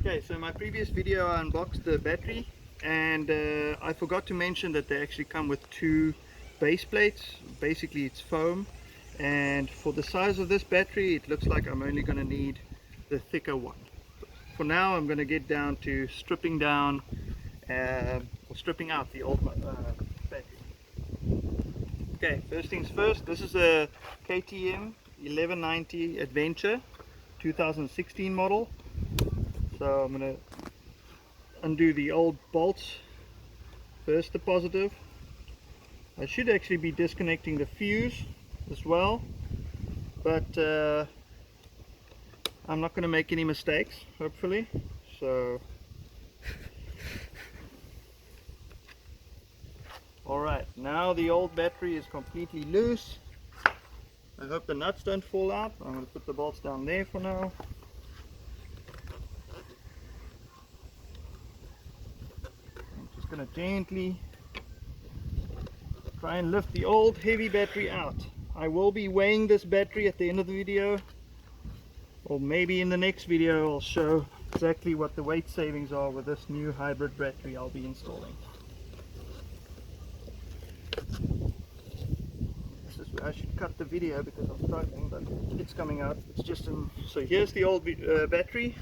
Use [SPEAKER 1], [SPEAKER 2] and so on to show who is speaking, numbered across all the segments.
[SPEAKER 1] Okay, so in my previous video I unboxed the battery, and I forgot to mention that they actually come with two base plates. Basically it's foam, and for the size of this battery it looks like I'm only going to need the thicker one. For now I'm going to get down to stripping down or stripping out the old battery. Okay, first things first, this is a KTM 1190 Adventure 2016 model. So I'm going to undo the old bolts first, the positive. I should actually be disconnecting the fuse as well, but I'm not going to make any mistakes, hopefully. So alright, now the old battery is completely loose. I hope the nuts don't fall out. I'm going to put the bolts down there for now. I'm just going to gently try and lift the old heavy battery out. I will be weighing this battery at the end of the video, or maybe in the next video I'll show exactly what the weight savings are with this new hybrid battery I'll be installing. This is where I should cut the video because I'm struggling, but it's coming out. It's just so here's the old battery.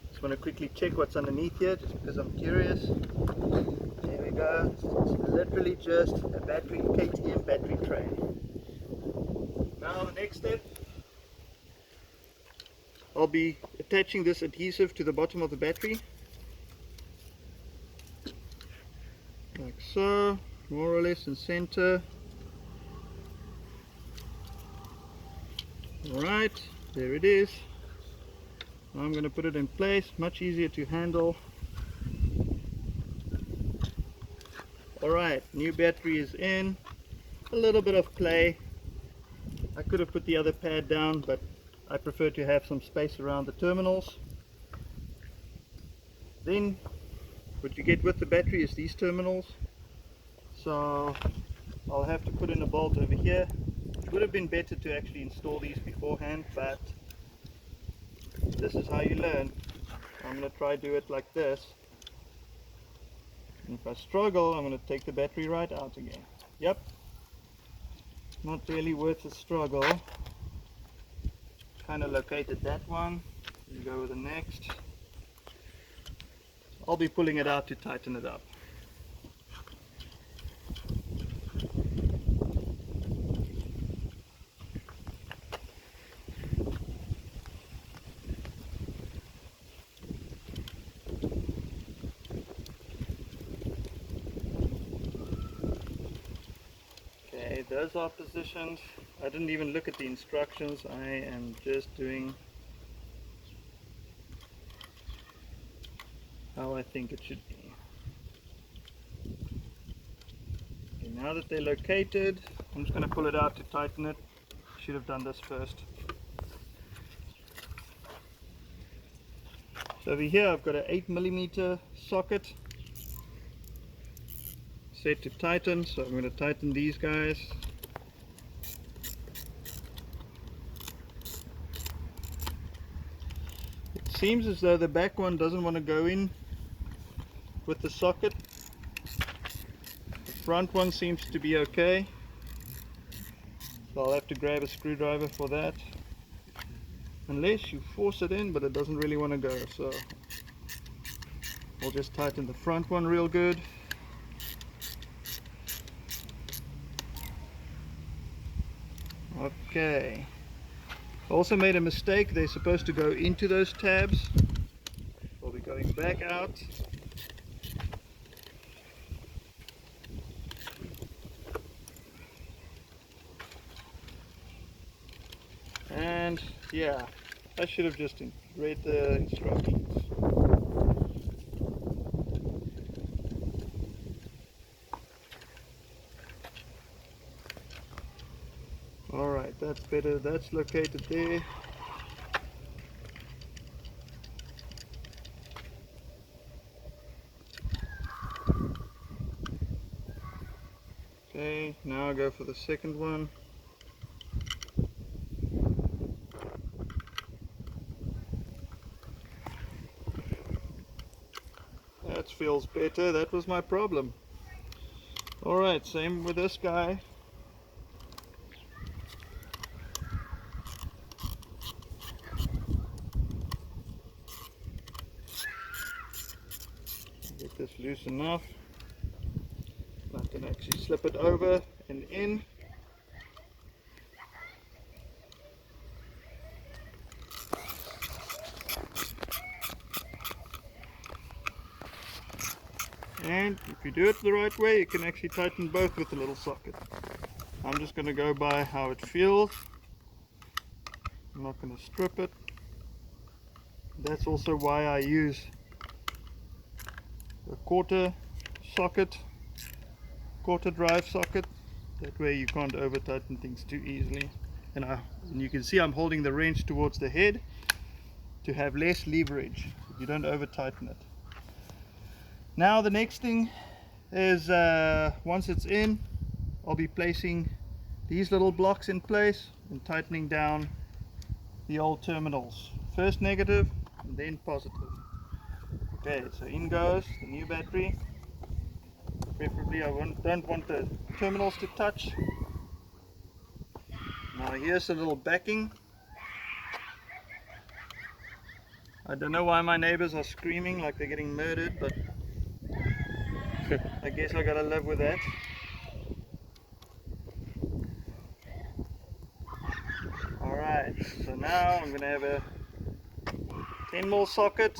[SPEAKER 1] Just want to quickly check what's underneath here just because I'm curious. There we go. It's literally just a battery, KTM battery tray. Now the next step, I'll be attaching this adhesive to the bottom of the battery, like so, more or less in center. Alright, there it is. Now I'm going to put it in place, much easier to handle. Alright, new battery is in. A little bit of play. I could have put the other pad down, but I prefer to have some space around the terminals. Then what you get with the battery is these terminals. So I'll have to put in a bolt over here. It would have been better to actually install these beforehand, but this is how you learn. I'm going to try do it like this. And if I struggle, I'm going to take the battery right out again. Yep, not really worth the struggle. Kind of located that one. You go with the next. I'll be pulling it out to tighten it up. Okay, those are positioned. I didn't even look at the instructions. I am just doing how I think it should be. Okay, now that they're located, I'm just going to pull it out to tighten it. Should have done this first. So over here I've got an 8mm socket set to tighten, so I'm going to tighten these guys. It seems as though the back one doesn't want to go in with the socket. The front one seems to be okay, so I'll have to grab a screwdriver for that, unless you force it in, but it doesn't really want to go, so we'll just tighten the front one real good. Okay, also made a mistake. They're supposed to go into those tabs. We'll be going back out. And yeah, I should have just read the instructions. Alright, that's better. That's located there. Okay, now I'll go for the second one. that feels better. That was my problem. Alright, same with this guy. Get this loose enough. I can actually slip it over and in. And if you do it the right way, you can actually tighten both with a little socket. I'm just going to go by how it feels. I'm not going to strip it. That's also why I use a quarter socket, quarter drive socket. That way you can't over tighten things too easily. And you can see I'm holding the wrench towards the head to have less leverage. You don't over tighten it. Now the next thing is once it's in, I'll be placing these little blocks in place and tightening down the old terminals. First negative and then positive. Okay, so in goes the new battery. Preferably I don't want the terminals to touch. Now here's a little backing. I don't know why my neighbors are screaming like they're getting murdered, but I guess I gotta live with that. Alright, so now I'm gonna have a 10mm socket.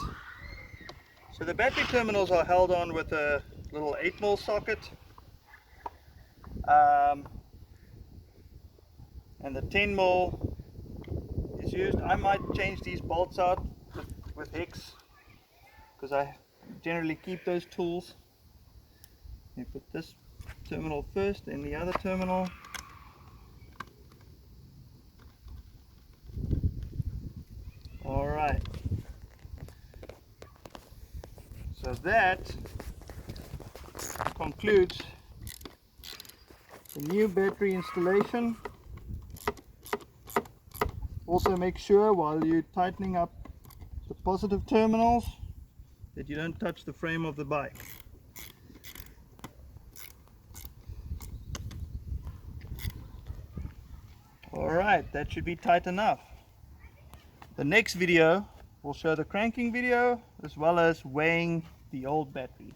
[SPEAKER 1] So the battery terminals are held on with a little 8mm socket. And the 10mm is used. I might change these bolts out with hex because I generally keep those tools. You put this terminal first, then the other terminal. Alright. So that concludes the new battery installation. Also make sure while you're tightening up the positive terminals that you don't touch the frame of the bike. Alright, that should be tight enough. The next video will show the cranking video as well as weighing the old battery.